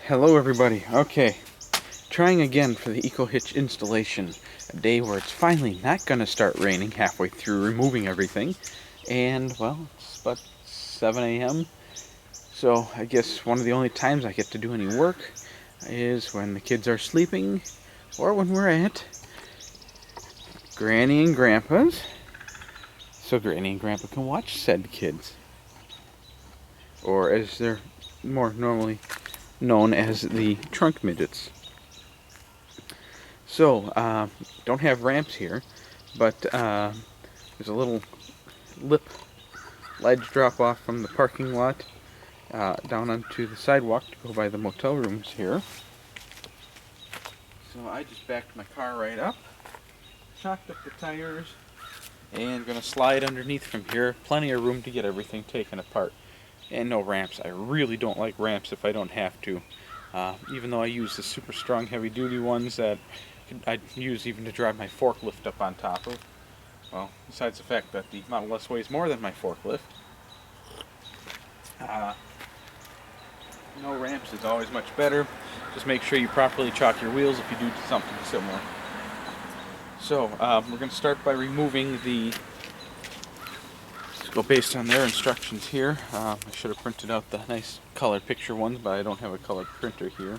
Hello everybody. Okay, trying again for the ECOHITCH installation. A day where it's finally not going to start raining halfway through removing everything. And, well, it's about 7 a.m. So I guess one of the only times I get to do any work is when the kids are sleeping or when we're at Granny and Grandpa's. So Granny and Grandpa can watch said kids. Or as they're more normally known as the trunk midgets. So, don't have ramps here, but there's a little ledge drop off from the parking lot down onto the sidewalk to go by the motel rooms here. So I just backed my car right up, shocked up the tires, and gonna slide underneath from here. Plenty of room to get everything taken apart. And no ramps. I really don't like ramps if I don't have to. Even though I use the super strong heavy duty ones that I'd use even to drive my forklift up on top of. Well, besides the fact that the Model S weighs more than my forklift. No ramps is always much better. Just make sure you properly chock your wheels if you do something similar. So, we're going to start by removing the... Go based on their instructions here. I should have printed out the nice colored picture ones, but I don't have a colored printer here.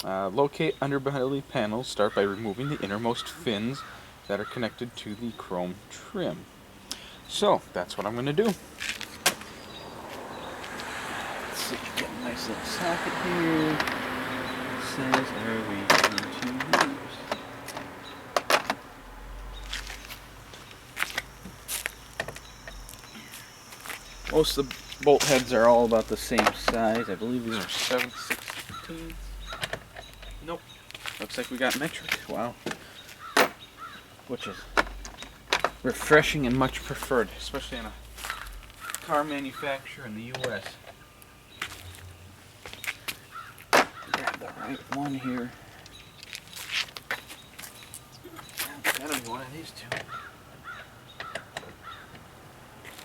Locate underbody panels. Start by removing the innermost fins that are connected to the chrome trim. So that's what I'm going to do. Let's see, get a nice little socket here. It says, are we going to use? Most of the bolt heads are all about the same size. I believe these are 7/16. Nope. Looks like we got metric. Wow. Which is refreshing and much preferred, especially in a car manufacturer in the U.S. Grab the right one here. Gotta be one of these two.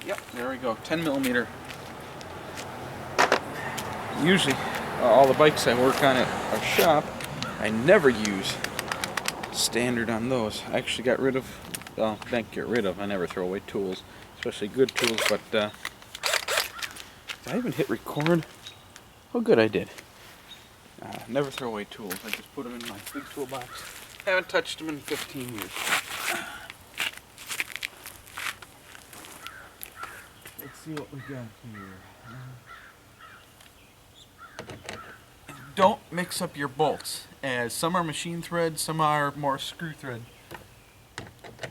Yep, there we go, 10 millimeter. Usually, all the bikes I work on at our shop, I never use standard on those. I actually got rid of, well, don't get rid of, I never throw away tools, especially good tools, but, did I even hit record? Oh good, I did. Never throw away tools, I just put them in my big toolbox. Haven't touched them in 15 years. Let's see what we got here. Don't mix up your bolts, as some are machine thread, some are more screw thread.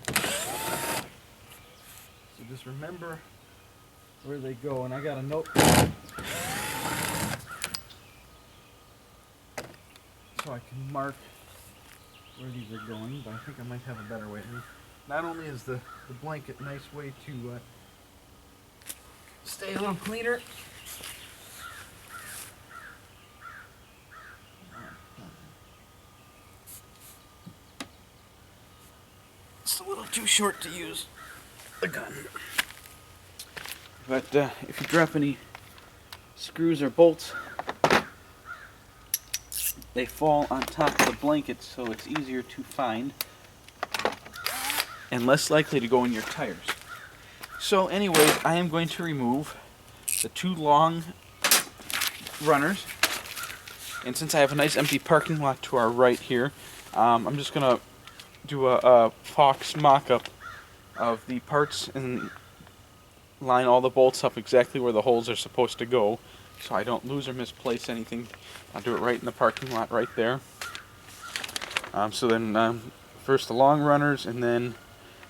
So just remember where they go, and I got a note so I can mark where these are going, but I think I might have a better way. Not only is the blanket a nice way to stay a little cleaner. It's a little too short to use the gun. But if you drop any screws or bolts, they fall on top of the blanket, so it's easier to find and less likely to go in your tires. So anyway, I am going to remove the two long runners, and since I have a nice empty parking lot to our right here, I'm just going to do a Fox mock-up of the parts and line all the bolts up exactly where the holes are supposed to go so I don't lose or misplace anything. I'll do it right in the parking lot right there. So then first the long runners and then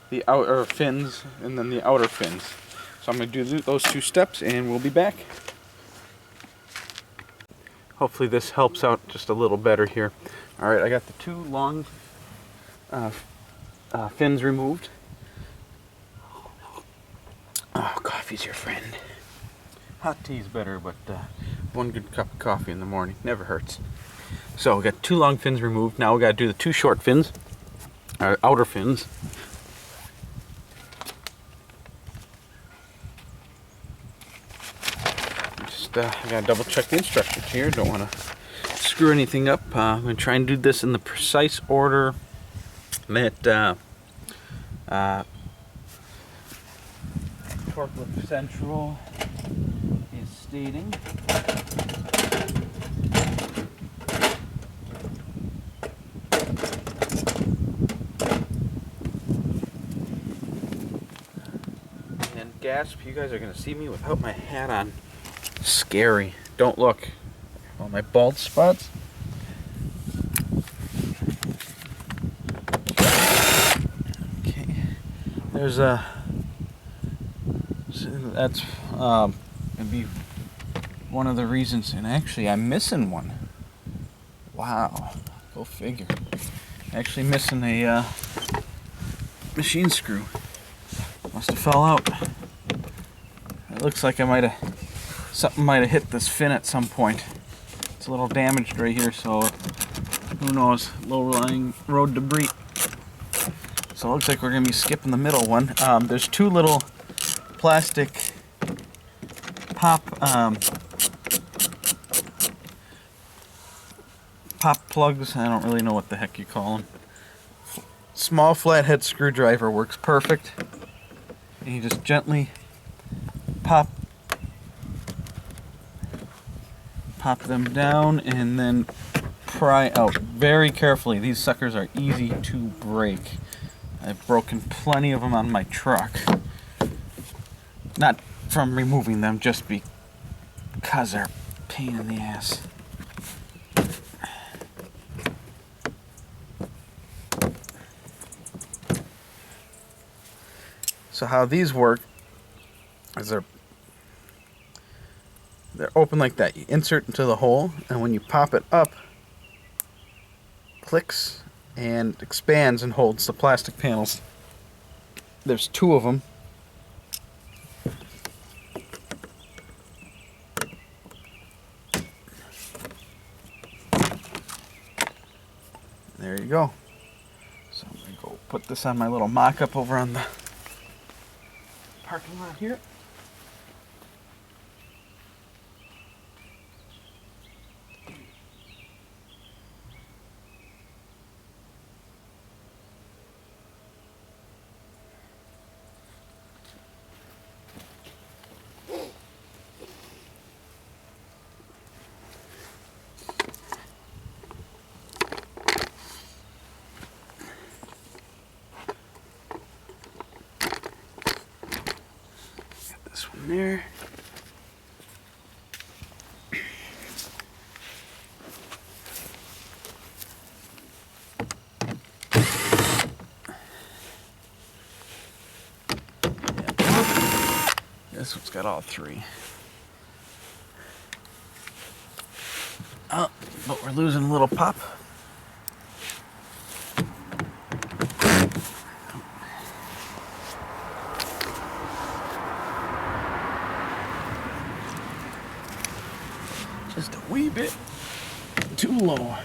the outer fins, and then the outer fins. So I'm going to do those two steps, and we'll be back. Hopefully this helps out just a little better here. Alright, I got the two long fins removed. Oh, coffee's your friend. Hot tea's better, but one good cup of coffee in the morning never hurts. So we got two long fins removed. Now we got to do the two short fins, outer fins. I gotta double check the instructions here. Don't want to screw anything up. I'm going to try and do this in the precise order that Torquelift Central is stating. And gasp, you guys are going to see me without my hat on. Scary. Don't look. All my bald spots. Okay. There's a... That's gonna be one of the reasons, and actually I'm missing one. Wow, go figure. Actually missing a machine screw. Must have fell out. It looks like something might have hit this fin at some point. It's a little damaged right here, so who knows? Low-lying road debris. So it looks like we're gonna be skipping the middle one. There's two little plastic pop plugs. I don't really know what the heck you call them. Small flathead screwdriver works perfect. And you just gently pop them down and then pry out very carefully. These suckers are easy to break. I've broken plenty of them on my truck. Not from removing them, just because they're a pain in the ass. So how these work is they're open like that. You insert into the hole, and when you pop it up, clicks and expands and holds the plastic panels. There's two of them. There you go. So I'm going to go put this on my little mock-up over on the parking lot here. There. This one's got all three. Oh, but we're losing a little pop. Just a wee bit too low.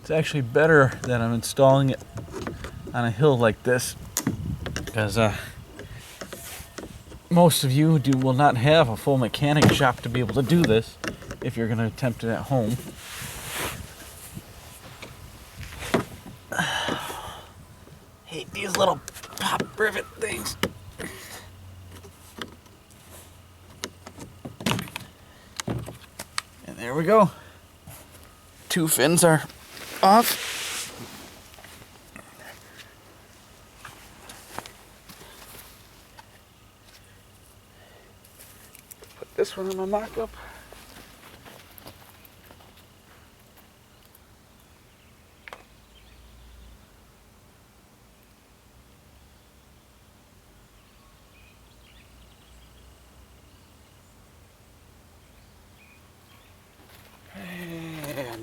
It's actually better that I'm installing it on a hill like this, because most of you will not have a full mechanic shop to be able to do this if you're going to attempt it at home. Hate these little pop rivet things. And there we go. Two fins are off. Put this one in my mock-up.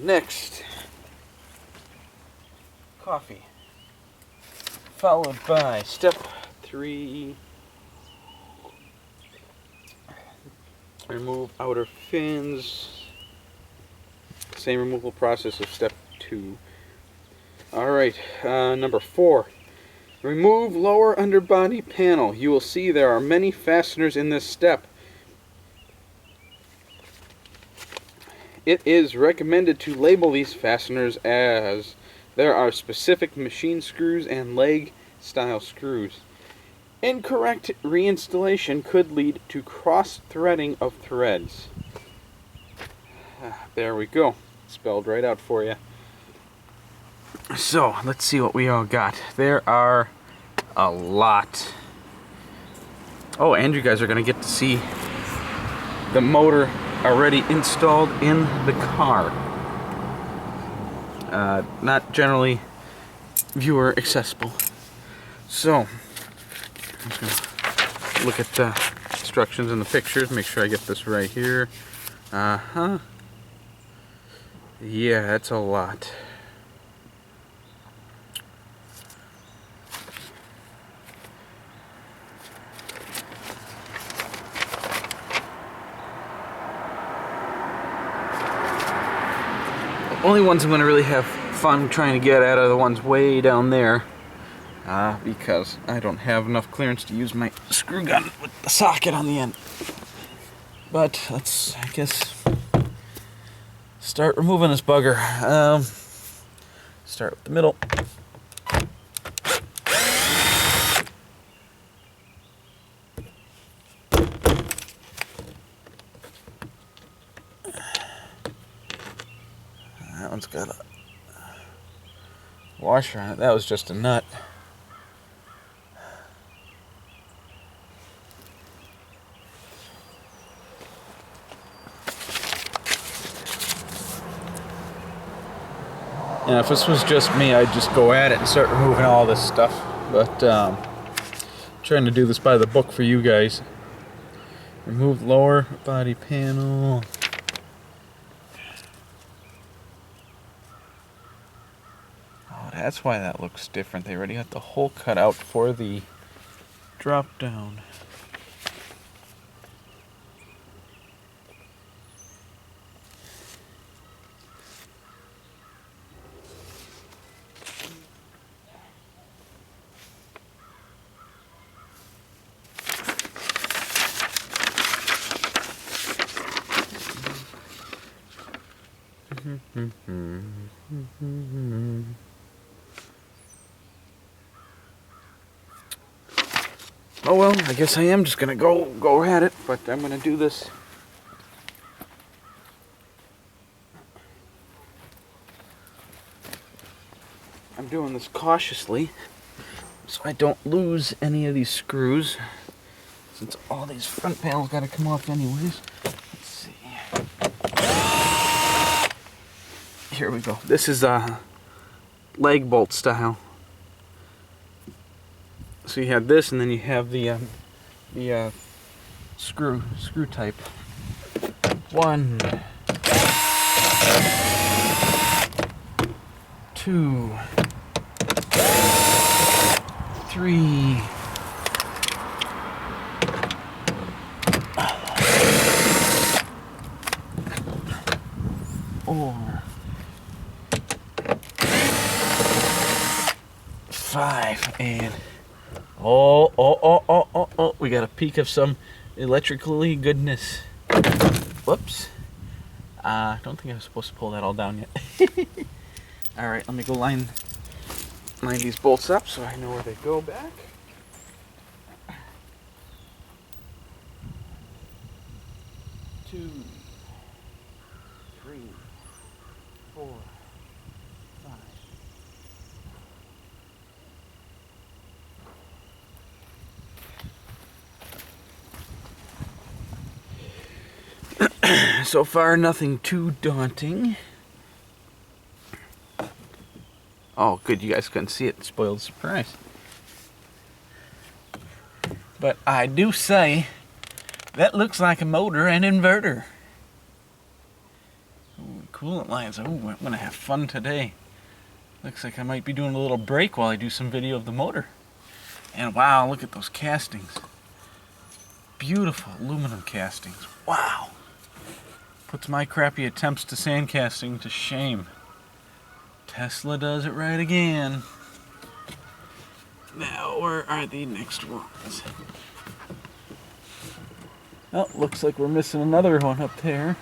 Next, coffee, followed by step 3, remove outer fins. Same removal process of step 2. Alright, number 4. Remove lower underbody panel. You will see there are many fasteners in this step. It is recommended to label these fasteners as there are specific machine screws and leg style screws. Incorrect reinstallation could lead to cross-threading of threads. There we go. Spelled right out for you. So, let's see what we all got. There are a lot. Oh, and you guys are going to get to see the motor already installed in the car. Not generally viewer accessible. So, I'm just going to look at the instructions and the pictures, make sure I get this right here. Yeah, that's a lot. The only ones I'm going to really have fun trying to get at are the ones way down there, because I don't have enough clearance to use my screw gun with the socket on the end. But let's, I guess, start removing this bugger. Start with the middle. That one's got a washer on it. That was just a nut. And if this was just me, I'd just go at it and start removing all this stuff. But I'm trying to do this by the book for you guys. Remove lower body panel. Oh, that's why that looks different. They already got the hole cut out for the drop down. Oh well, I guess I am just gonna go at it, but I'm gonna do this. I'm doing this cautiously, so I don't lose any of these screws, since all these front panels gotta come off anyways. Let's see. Here we go. This is leg bolt style. So you have this, and then you have the screw type. 1, 2, 3. 4, 5, and oh, we got a peek of some electrically goodness. Whoops. I don't think I was supposed to pull that all down yet. Alright, let me go line these bolts up so I know where they go back. Two, 3, 4, 5. So far, nothing too daunting. Oh, good, you guys couldn't see it. Spoiled surprise. But I do say, that looks like a motor and inverter. Ooh, cool. coolant lines. Oh, I'm gonna have fun today. Looks like I might be doing a little break while I do some video of the motor. And wow, look at those castings. Beautiful aluminum castings. Wow. Puts my crappy attempts to sand casting to shame. Tesla does it right again. Now, where are the next ones? Oh, looks like we're missing another one up there.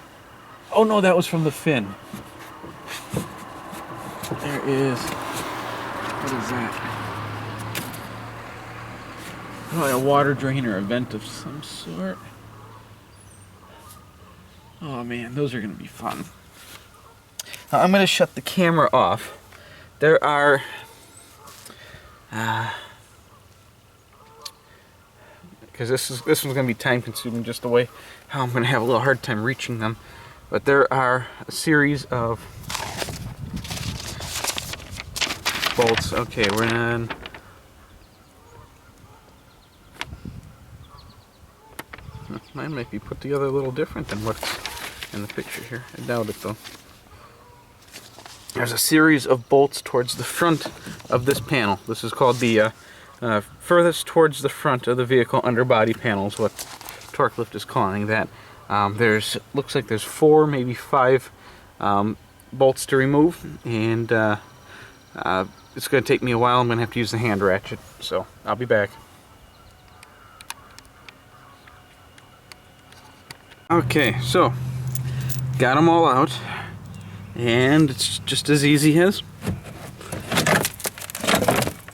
Oh no, that was from the fin. There is... what is that? Probably a water drain or a vent of some sort. Oh man, those are going to be fun. Now, I'm going to shut the camera off. There are... because this one's going to be time consuming just the way how I'm going to have a little hard time reaching them. But there are a series of bolts. Okay, we're in... mine might be put together a little different than what's in the picture here. I doubt it though. There's a series of bolts towards the front of this panel. This is called the furthest towards the front of the vehicle underbody panel is what Torquelift is calling that. Looks like there's 4, maybe 5 bolts to remove, and it's going to take me a while. I'm going to have to use the hand ratchet, so I'll be back. Okay, so got them all out, and it's just as easy as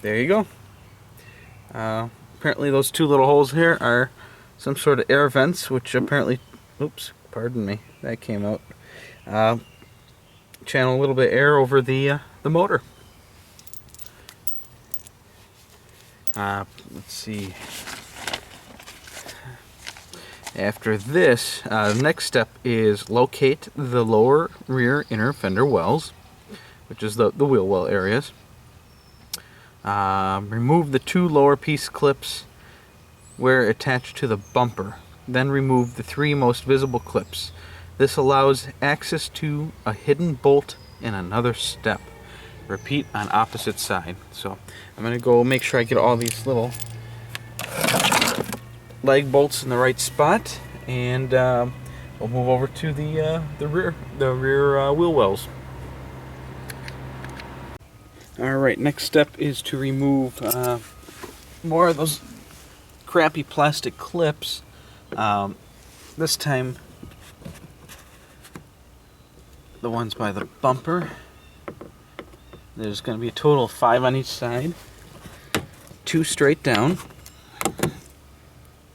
there you go. Apparently those 2 little holes here are some sort of air vents, which apparently, oops, pardon me, that came out. Channel a little bit of air over the motor. Let's see. After this, the next step is locate the lower rear inner fender wells, which is the wheel well areas. Remove the 2 lower piece clips where attached to the bumper. Then remove the 3 most visible clips. This allows access to a hidden bolt in another step. Repeat on opposite side. So I'm going to go make sure I get all these little leg bolts in the right spot, and we'll move over to the rear wheel wells. All right, next step is to remove more of those crappy plastic clips. This time, the ones by the bumper. There's going to be a total of 5 on each side. 2 straight down.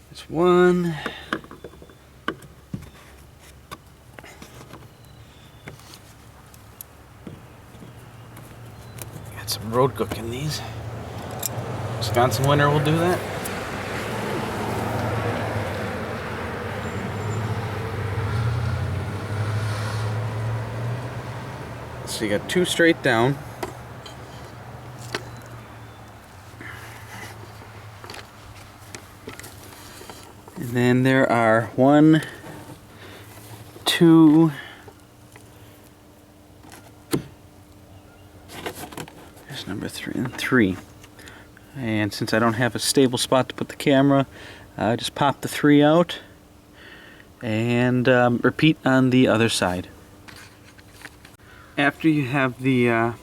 There's 1. Got some road cook in these. Wisconsin winter will do that. So you got 2 straight down. And then there are 1, 2, there's number 3 and 3. And since I don't have a stable spot to put the camera, I just pop the 3 out and repeat on the other side. After you have the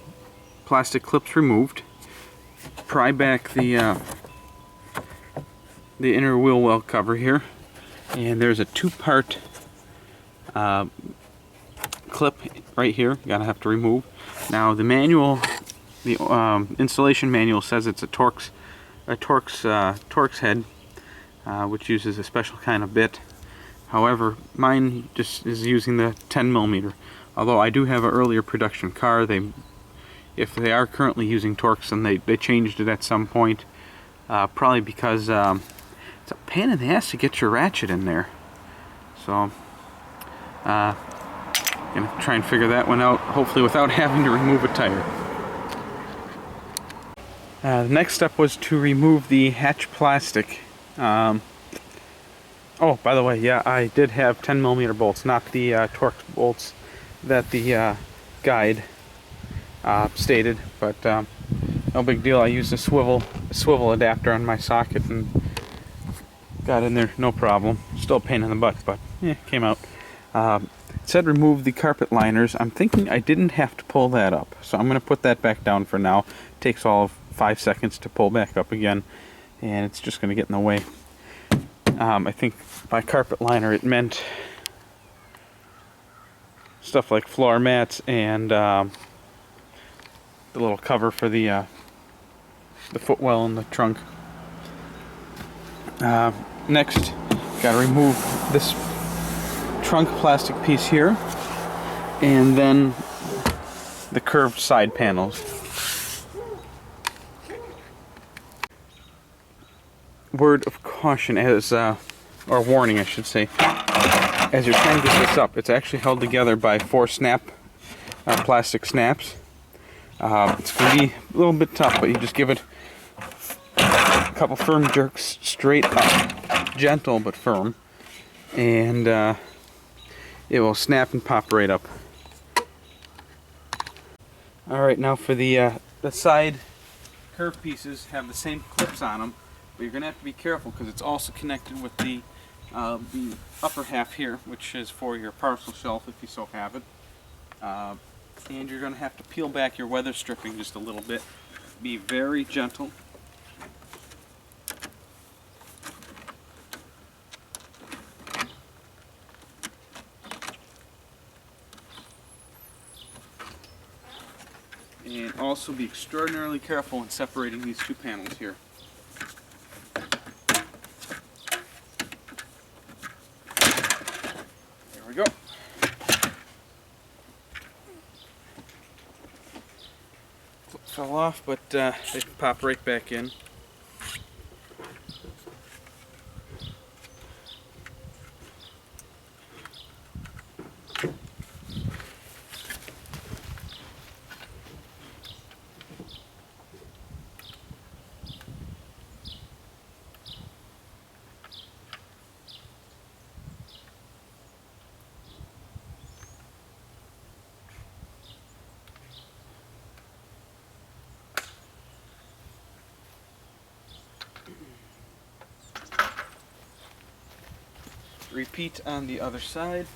plastic clips removed, pry back the inner wheel well cover here, and there's a 2-part clip right here. You're gonna have to remove. Now the manual, the installation manual says it's a Torx head, which uses a special kind of bit. However, mine just is using the 10mm. Although I do have an earlier production car, if they are currently using Torx, and they changed it at some point, probably because it's a pain in the ass to get your ratchet in there. So, gonna try and figure that one out, hopefully without having to remove a tire. The next step was to remove the hatch plastic. Oh, by the way, yeah, I did have 10mm bolts, not the Torx bolts that the guide stated, but no big deal. I used a swivel adapter on my socket and got in there, no problem. Still a pain in the butt, but yeah, came out. It said remove the carpet liners. I'm thinking I didn't have to pull that up, so I'm going to put that back down for now. It takes all of 5 seconds to pull back up again, and it's just going to get in the way. I think by carpet liner it meant stuff like floor mats and the little cover for the footwell in the trunk. Next, got to remove this trunk plastic piece here, and then the curved side panels. Word of caution, or warning I should say, as you're trying to get this up, it's actually held together by 4 plastic snaps. It's going to be a little bit tough, but you just give it a couple firm jerks straight up, gentle but firm, and it will snap and pop right up. Alright, now for the side curve pieces have the same clips on them, but you're going to have to be careful because it's also connected with the upper half here, which is for your parcel shelf if you so have it. And you're going to have to peel back your weather stripping just a little bit. Be very gentle. And also be extraordinarily careful in separating these 2 panels here. There we go. Flip fell off, but they pop right back in. Repeat on the other side.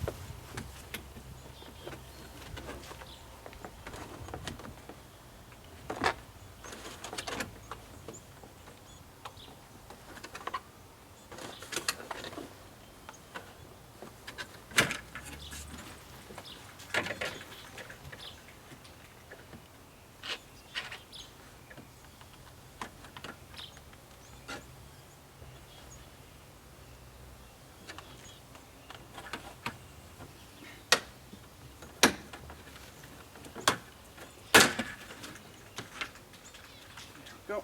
Go.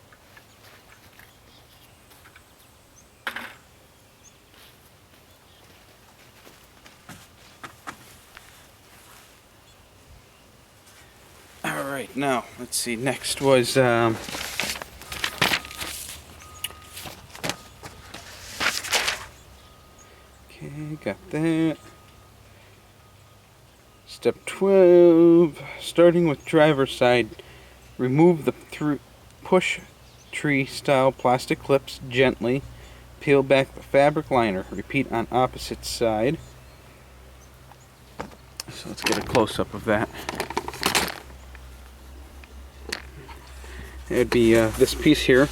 All right, now let's see. Next was okay, got that. Step 12. Starting with driver's side, remove the push tree style plastic clips gently. Peel back the fabric liner. Repeat on opposite side. So let's get a close-up of that. It'd be this piece here.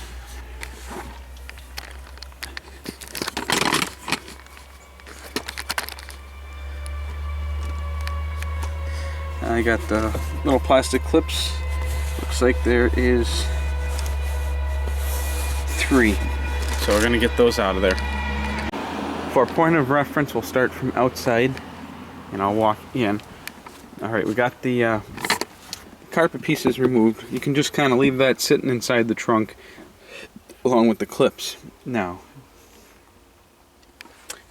I got the little plastic clips. Looks like there is 3. So we're going to get those out of there. For point of reference, we'll start from outside and I'll walk in. Alright, we got the carpet pieces removed. You can just kind of leave that sitting inside the trunk along with the clips. Now,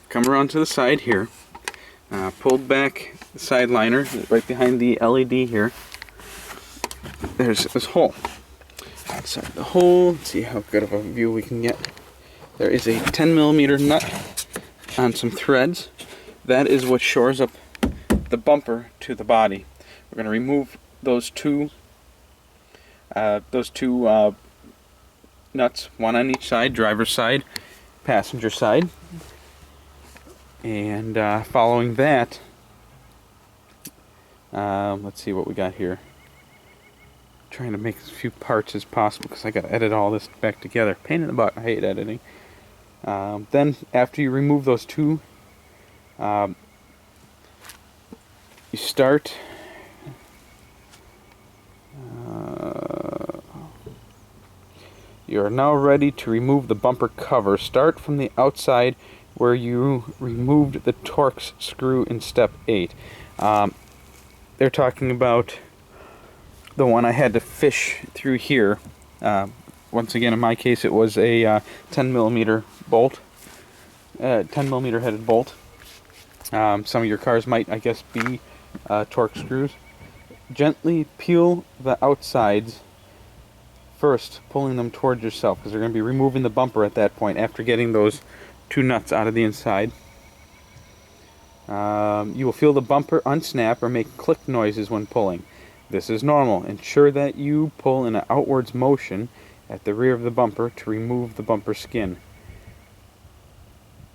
come around to the side here. Pulled back the side liner right behind the LED here. There's this hole. Outside the hole, let's see how good of a view we can get. There is a 10mm nut on some threads. That is what shores up the bumper to the body. We're going to remove those two nuts, one on each side, driver's side, passenger side. And following that, let's see what we got here. Trying to make as few parts as possible because I got to edit all this back together. Pain in the butt. I hate editing. Then after you remove those two, you start. You are now ready to remove the bumper cover. Start from the outside where you removed the Torx screw in step 8. They're talking about the one I had to fish through here. Once again, in my case, it was a 10 millimeter bolt, 10 millimeter headed bolt. Some of your cars might, I guess, be Torx screws. Gently peel the outsides first, pulling them towards yourself, because they're going to be removing the bumper at that point after getting those two nuts out of the inside. You will feel the bumper unsnap or make click noises when pulling. This is normal. Ensure that you pull in an outwards motion at the rear of the bumper to remove the bumper skin.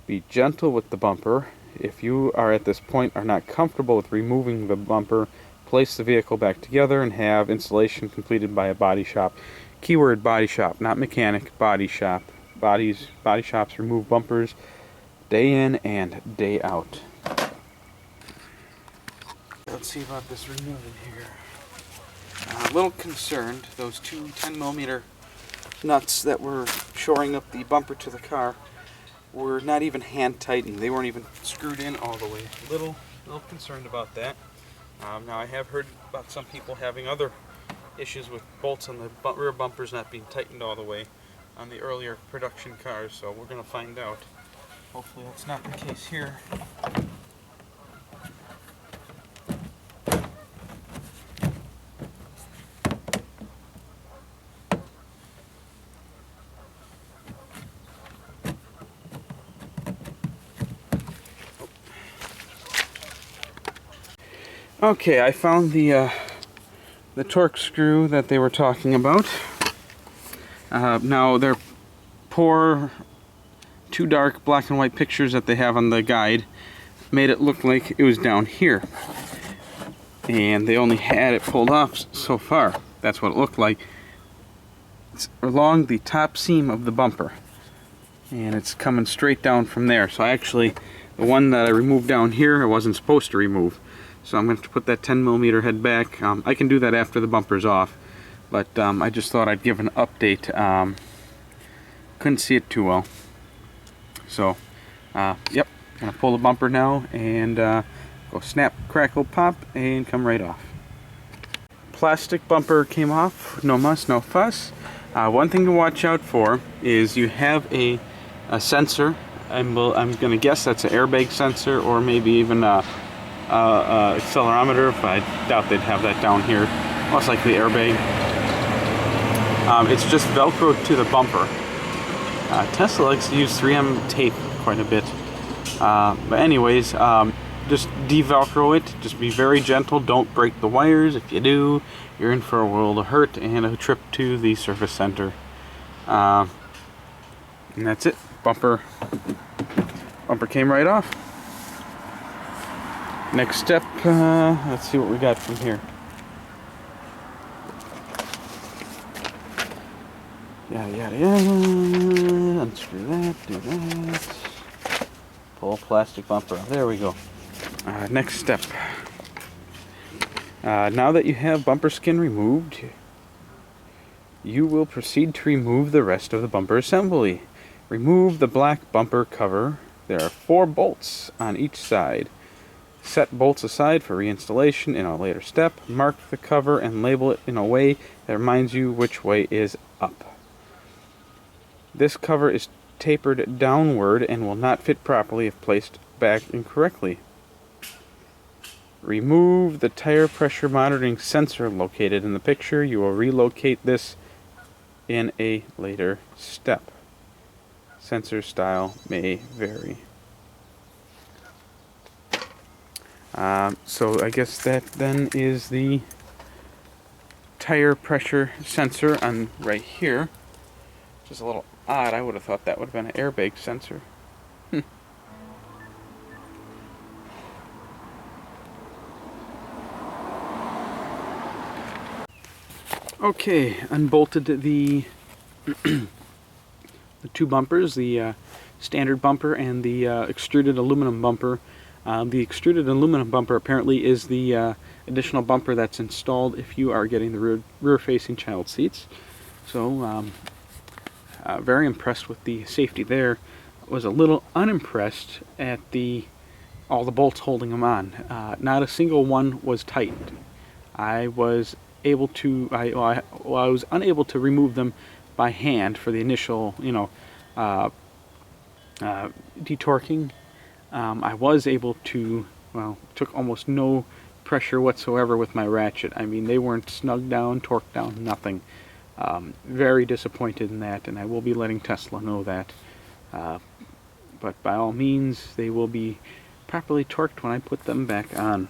Be gentle with the bumper. If you are at this point are not comfortable with removing the bumper, place the vehicle back together and have installation completed by a body shop. Keyword body shop, not mechanic, body shop. Body shops remove bumpers day in and day out. Let's see about this removing here. A little concerned, those two 10 millimeter nuts that were shoring up the bumper to the car were not even hand tightened. They weren't even screwed in all the way. Little concerned about that. Now I have heard about some people having other issues with bolts on the rear bumpers not being tightened all the way on the earlier production cars, so we're going to find out. Hopefully that's not the case here. Okay, I found the Torx screw that they were talking about. Now, their poor, too dark black and white pictures that they have on the guide made it look like it was down here. And they only had it pulled off so far. That's what it looked like. It's along the top seam of the bumper. And it's coming straight down from there. So actually, the one that I removed down here, I wasn't supposed to remove. So I'm going to put that 10 millimeter head back. I can do that after the bumper's off, but I just thought I'd give an update. Couldn't see it too well. So, yep, going to pull the bumper now and go snap, crackle, pop, and come right off. Plastic bumper came off, no muss, no fuss. One thing to watch out for is you have a sensor. I'm going to guess that's an airbag sensor or maybe even a accelerometer, but I doubt they'd have that down here. Most likely airbag. It's just velcroed to the bumper. Tesla likes to use 3M tape quite a bit. But anyways, just de-velcro it. Just be very gentle. Don't break the wires. If you do, you're in for a world of hurt and a trip to the service center. And that's it. Bumper came right off. Next step, let's see what we got from here. Yada yada yada. Unscrew that, do that. Pull plastic bumper. There we go. Next step. Now that you have bumper skin removed, you will proceed to remove the rest of the bumper assembly. Remove the black bumper cover. There are 4 bolts on each side. Set bolts aside for reinstallation in a later step. Mark the cover and label it in a way that reminds you which way is up. This cover is tapered downward and will not fit properly if placed back incorrectly. Remove the tire pressure monitoring sensor located in the picture. You will relocate this in a later step. Sensor style may vary. So I guess that then is the tire pressure sensor on right here. Just a little odd. I would have thought that would have been an airbag sensor. Okay, unbolted the the two bumpers, the standard bumper and the extruded aluminum bumper. The extruded aluminum bumper apparently is the additional bumper that's installed if you are getting the rear-facing child seats. So, very impressed with the safety there. Was a little unimpressed at all the bolts holding them on. Not a single one was tightened. I was unable to remove them by hand for the initial, detorquing. I was able to, took almost no pressure whatsoever with my ratchet. I mean, they weren't snugged down, torqued down, nothing. Very disappointed in that, and I will be letting Tesla know that. But by all means, they will be properly torqued when I put them back on.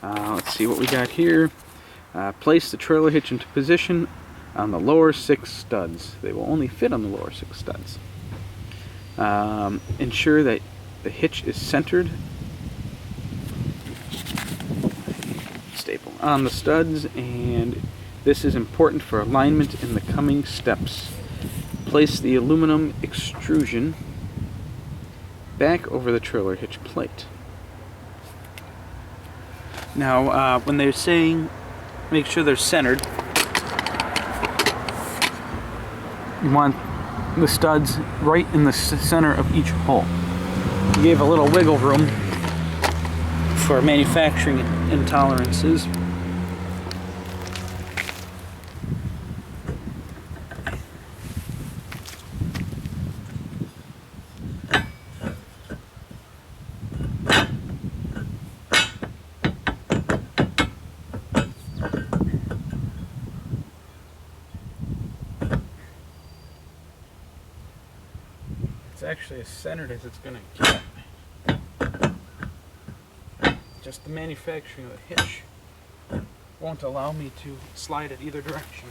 Let's see what we got here. Place the trailer hitch into position on the lower 6 studs. They will only fit on the lower 6 studs. Ensure that the hitch is centered. Staple on the studs, and this is important for alignment in the coming steps. Place the aluminum extrusion back over the trailer hitch plate. Now, when they're saying make sure they're centered, you want the studs right in the center of each hole. You gave a little wiggle room for manufacturing intolerances. It's actually as centered as it's going to get. Just the manufacturing of the hitch won't allow me to slide it either direction.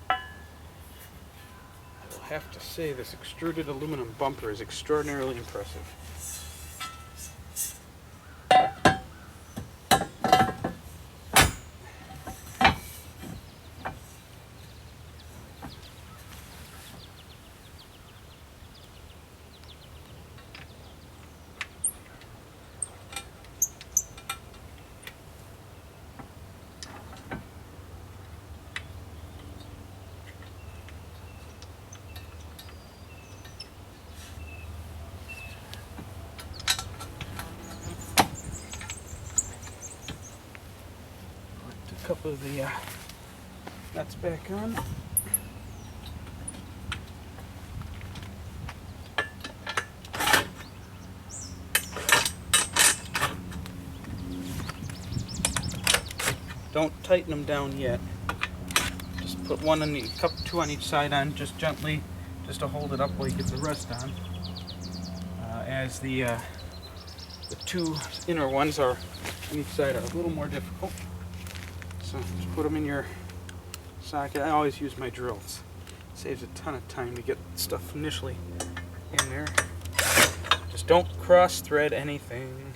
I will have to say this extruded aluminum bumper is extraordinarily impressive. A couple of the nuts back on. Don't tighten them down yet. Just put one on two on each side on, just gently, just to hold it up while you get the rest on. As the two inner ones are on each side are a little more difficult. So just put them in your socket. I always use my drills. It saves a ton of time to get stuff initially in there. Just don't cross thread anything.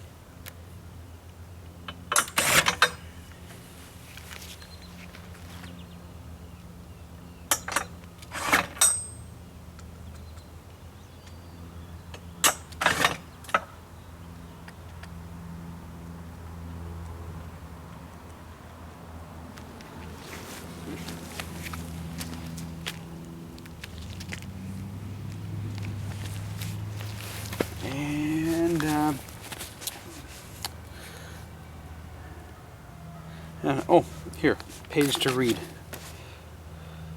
Oh, here, page to read.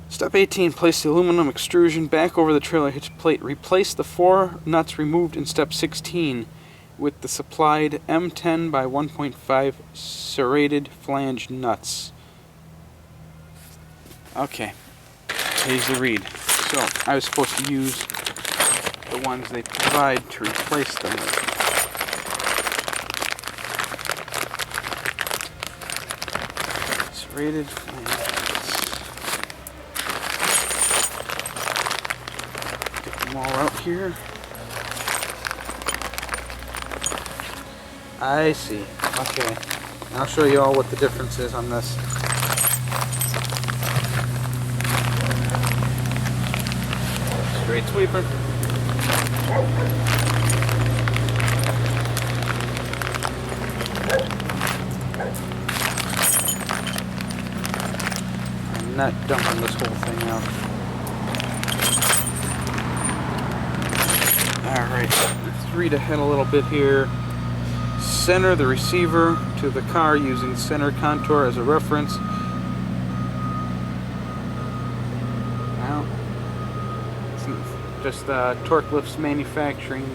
Step 18, place the aluminum extrusion back over the trailer hitch plate. Replace the 4 nuts removed in step 16 with the supplied M10 by 1.5 serrated flange nuts. Okay, here's the read. So I was supposed to use the ones they provide to replace them with. Serrated flange nuts. Get them all out here. I see. Okay. I'll show you all what the difference is on this. Straight sweeper. I'm not dumping this whole thing out. Alright, let's read ahead a little bit here. Center the receiver to the car using center contour as a reference. Well, it's just Torquelift's manufacturing.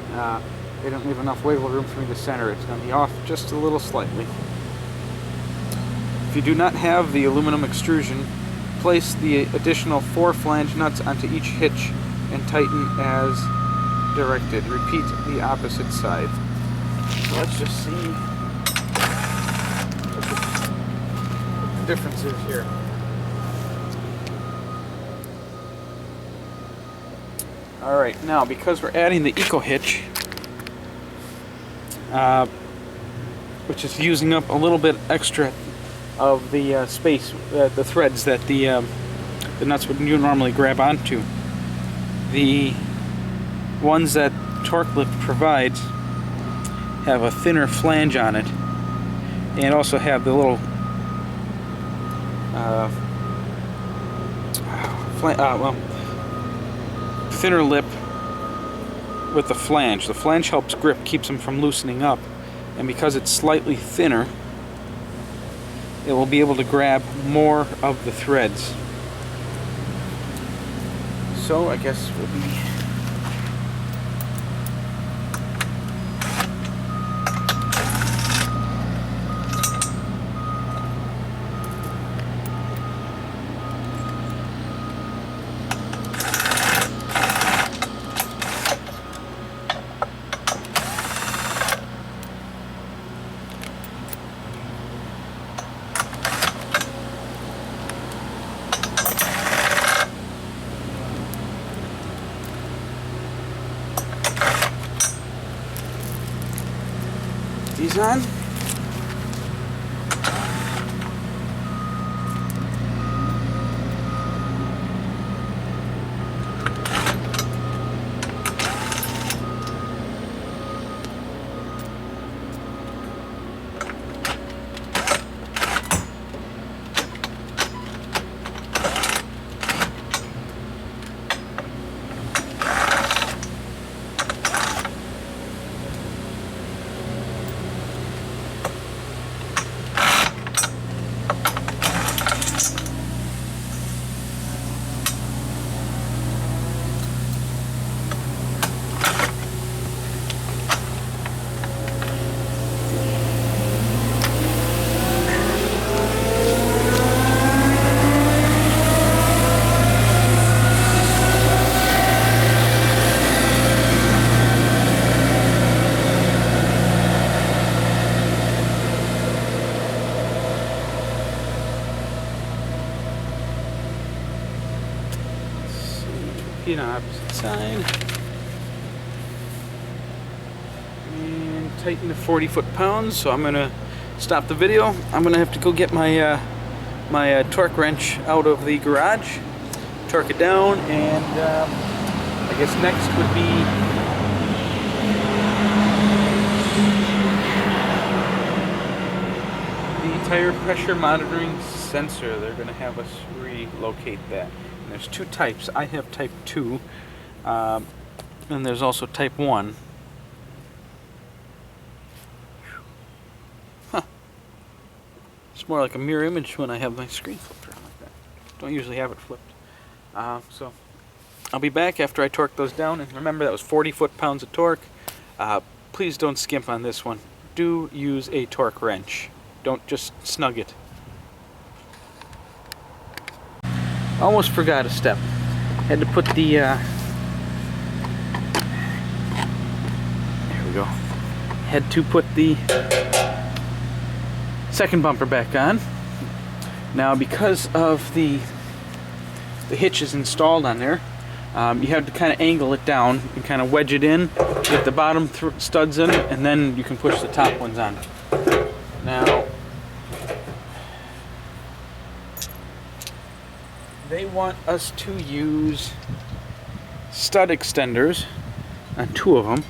They don't leave enough wiggle room for me to center. It's going to be off just a little slightly. If you do not have the aluminum extrusion, place the additional 4 flange nuts onto each hitch and tighten as directed. Repeat the opposite side. So let's just see what the difference is here. Alright, now because we're adding the ECOHITCH, which is using up a little bit extra of the space, the threads that the nuts would normally grab onto. The ones that Torquelift provides have a thinner flange on it, and also have the little thinner lip with the flange. The flange helps grip, keeps them from loosening up, and because it's slightly thinner, it will be able to grab more of the threads. So I guess we'll be these on. On opposite side, and tighten to 40 foot-pounds. So I'm gonna stop the video. I'm gonna have to go get my my torque wrench out of the garage, torque it down, and I guess next would be the tire pressure monitoring sensor. They're gonna have us relocate that. And there's 2 types. I have type 2, and there's also type 1. Huh. It's more like a mirror image when I have my screen flipped around like that. Don't usually have it flipped. So I'll be back after I torque those down. And remember, that was 40 foot-pounds of torque. please don't skimp on this one. Do use a torque wrench. Don't just snug it. Almost forgot a step. Had to put the there we go. Had to put the second bumper back on. Now, because of the hitch is installed on there, you have to kind of angle it down and kind of wedge it in, get the bottom studs in, and then you can push the top ones on. Now, they want us to use stud extenders on 2 of them.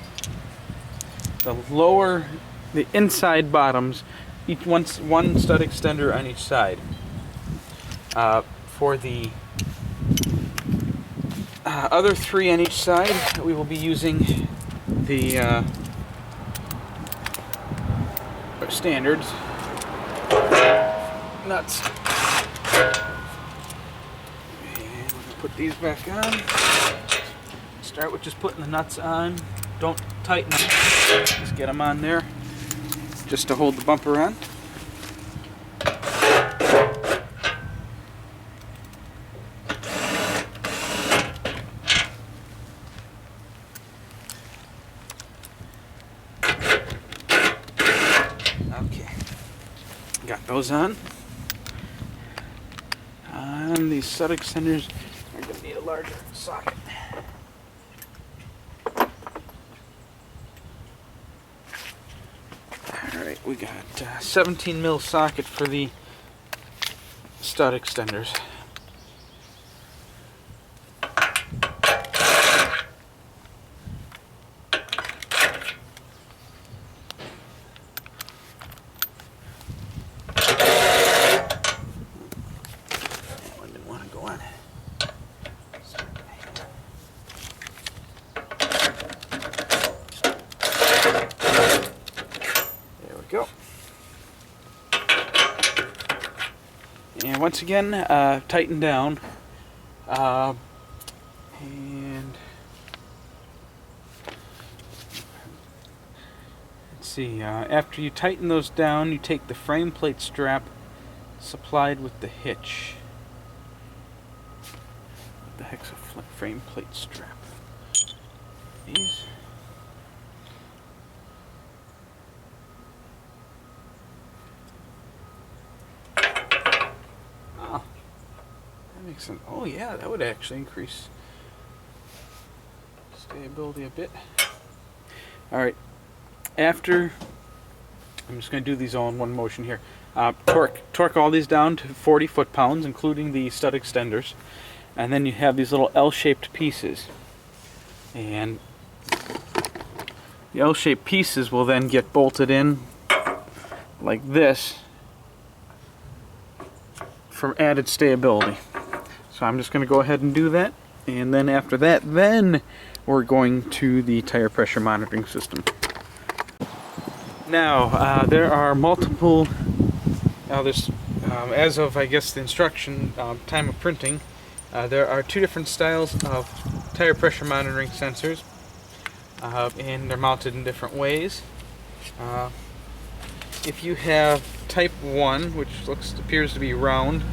The inside bottoms, each one stud extender on each side. For the other 3 on each side, we will be using the standards nuts. And we're gonna put these back on. Start with just putting the nuts on. Don't tighten them. Just get them on there, just to hold the bumper on. Okay, got those on. And these stud extenders are going to need a larger socket. Alright, we got 17 mil socket for the stud extenders. And once again, tighten down, and let's see, after you tighten those down, you take the frame plate strap supplied with the hitch. What the heck's a frame plate strap? These. Makes sense. Oh yeah, that would actually increase stability a bit. Alright, after, I'm just going to do these all in one motion here. Torque all these down to 40 foot-pounds, including the stud extenders. And then you have these little L-shaped pieces. And the L-shaped pieces will then get bolted in like this for added stability. So I'm just going to go ahead and do that, and then after that, then we're going to the tire pressure monitoring system. Now, there are multiple, as of, I guess, the instruction time of printing, there are 2 different styles of tire pressure monitoring sensors, and they're mounted in different ways. If you have type 1, which appears to be round,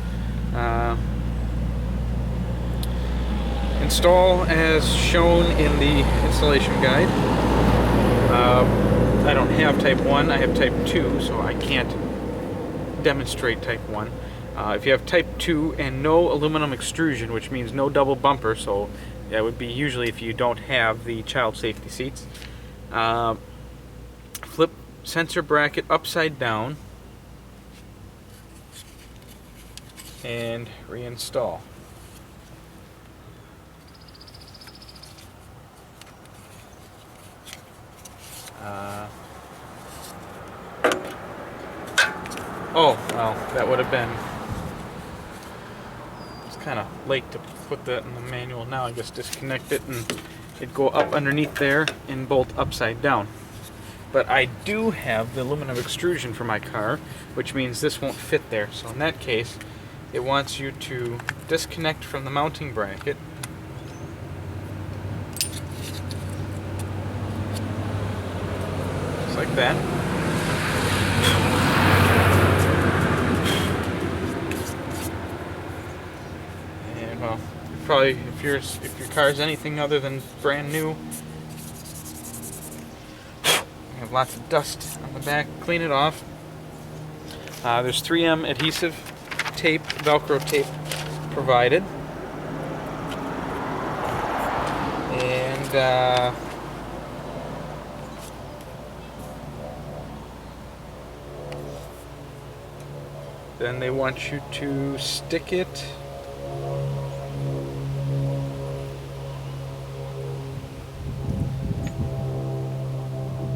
install as shown in the installation guide. I don't have type 1, I have type 2, so I can't demonstrate type 1. If you have type 2 and no aluminum extrusion, which means no double bumper, so that would be usually if you don't have the child safety seats, flip sensor bracket upside down and reinstall. Oh, well, that would have been, it's kind of late to put that in the manual now. I guess disconnect it and it'd go up underneath there and bolt upside down. But I do have the aluminum extrusion for my car, which means this won't fit there. So in that case, it wants you to disconnect from the mounting bracket. like that. And well, probably if your car's anything other than brand new, you have lots of dust on the back. Clean it off. There's 3M adhesive tape, Velcro tape provided. And then they want you to stick it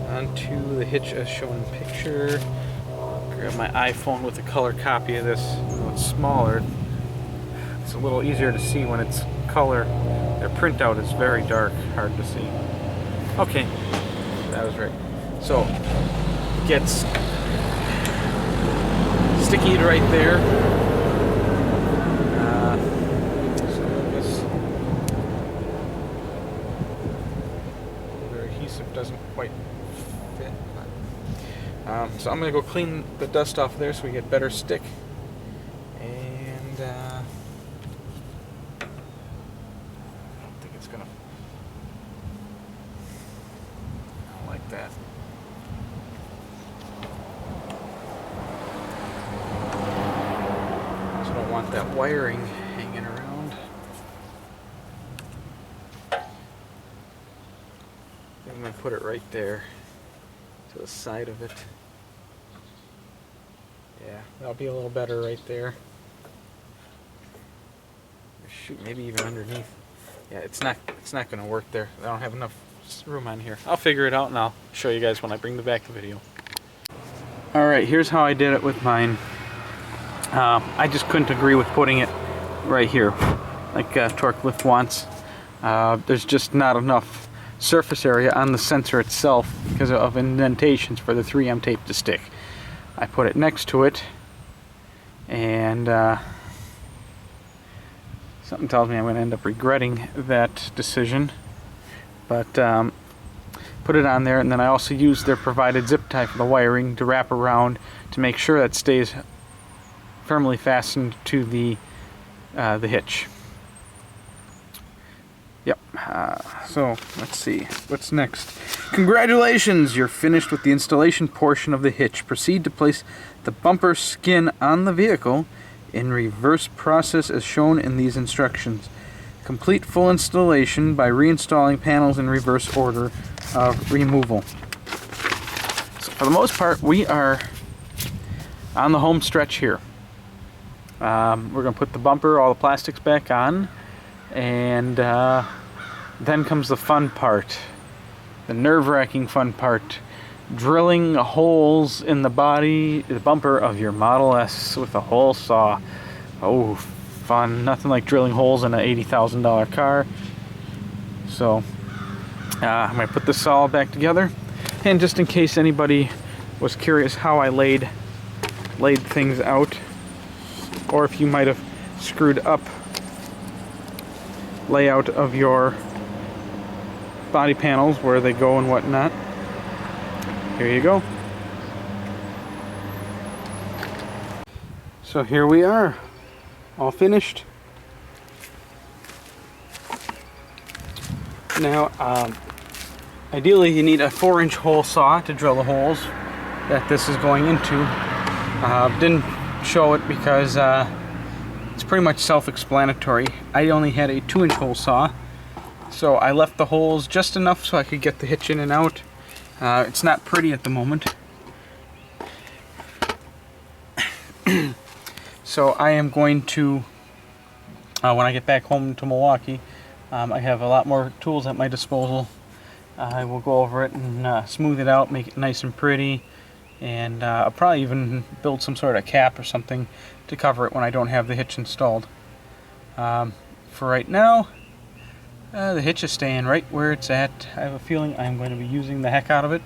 onto the hitch as shown in the picture. Grab my iPhone with a color copy of this. It's smaller. It's a little easier to see when it's color. Their printout is very dark, hard to see. Okay, that was right. So it gets sticky right there. So this their adhesive doesn't quite fit. So I'm going to go clean the dust off there so we get better stick. And I don't think it's going to... I don't like that. So I don't want that wiring hanging around. I'm going to put it right there to the side of it. Yeah, that'll be a little better right there. Shoot, maybe even underneath. Yeah, it's not going to work there. I don't have enough room on here. I'll figure it out and I'll show you guys when I bring back the video. Alright, here's how I did it with mine. I just couldn't agree with putting it right here, like Torquelift wants. There's just not enough surface area on the sensor itself because of indentations for the 3M tape to stick. I put it next to it, and something tells me I'm going to end up regretting that decision. But put it on there, and then I also used their provided zip tie for the wiring to wrap around to make sure that stays firmly fastened to the hitch. Yep. So let's see what's next. Congratulations, you're finished with the installation portion of the hitch. Proceed to place the bumper skin on the vehicle in reverse process as shown in these instructions. Complete full installation by reinstalling panels in reverse order of removal. So for the most part, we are on the home stretch here. We're going to put the bumper, all the plastics back on, and then comes the fun part, the nerve-wracking fun part. Drilling holes in the body, the bumper of your Model S with a hole saw. Oh, fun. Nothing like drilling holes in an $80,000 car. So, I'm going to put this all back together. And just in case anybody was curious how I laid things out, or if you might have screwed up layout of your body panels, where they go and whatnot, here you go. So here we are, all finished. Now, ideally you need a 4-inch hole saw to drill the holes that this is going into. Didn't show it because it's pretty much self-explanatory. I only had a 2-inch hole saw, so I left the holes just enough so I could get the hitch in and out. It's not pretty at the moment. So I am going to, when I get back home to Milwaukee, I have a lot more tools at my disposal. I will go over it and smooth it out, make it nice and pretty, and I'll probably even build some sort of cap or something to cover it when I don't have the hitch installed. For right now, the hitch is staying right where it's at. I have a feeling I'm going to be using the heck out of it.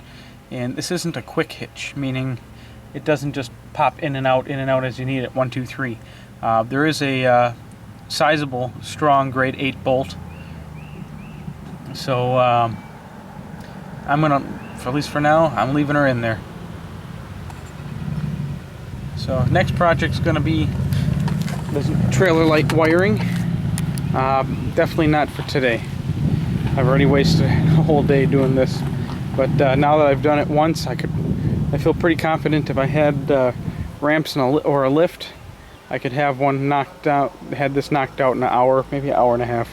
And this isn't a quick hitch, meaning it doesn't just pop in and out as you need it, 1, 2, 3. There is a sizable, strong grade 8 bolt. So I'm going to at least for now, I'm leaving her in there. So next project's going to be the trailer light wiring. Definitely not for today. I've already wasted a whole day doing this. But now that I've done it once, I feel pretty confident if I had ramps and or a lift, I could have one knocked out, had this knocked out in an hour, maybe an hour and a half.